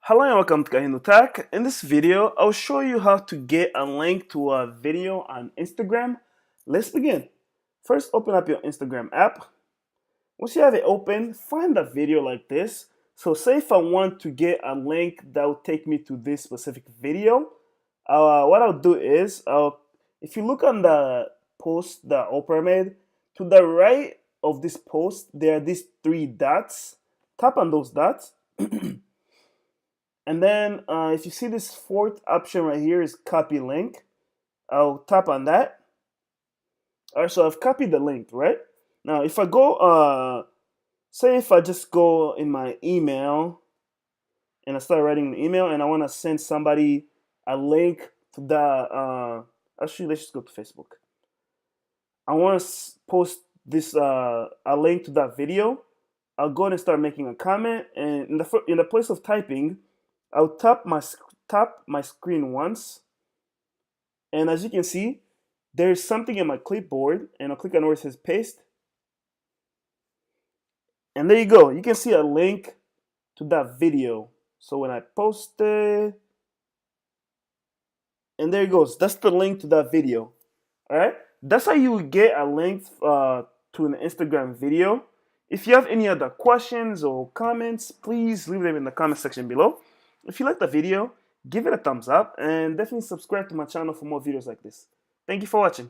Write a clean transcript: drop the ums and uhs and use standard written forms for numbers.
Hello and welcome to KahindoTech. In this video, I'll show you how to get a link to a video on Instagram. Let's begin. First, open up your Instagram app. Once you have it open, find a video like this. So say if I want to get a link that will take me to this specific video, what I'll do is, if you look on the post that Oprah made, to the right of this post, there are these three dots. Tap on those dots. And then if you see this fourth option right here is copy link, I'll tap on that. All right, so I've copied the link, right? Now, if I go, say if I just go in my email and I start writing an email and I want to send somebody a link to the, actually, let's just go to Facebook. I want to post this, a link to that video. I'll go ahead and start making a comment, and in the place of typing, I'll tap my screen once, and as you can see, there's something in my clipboard, and I'll click on where it says paste, and there you go. You can see a link to that video. So when I post it, and there it goes. That's the link to that video. All right, that's how you get a link to an Instagram video. If you have any other questions or comments, please leave them in the comment section below. If you like the video, give it a thumbs up and definitely subscribe to my channel for more videos like this. Thank you for watching.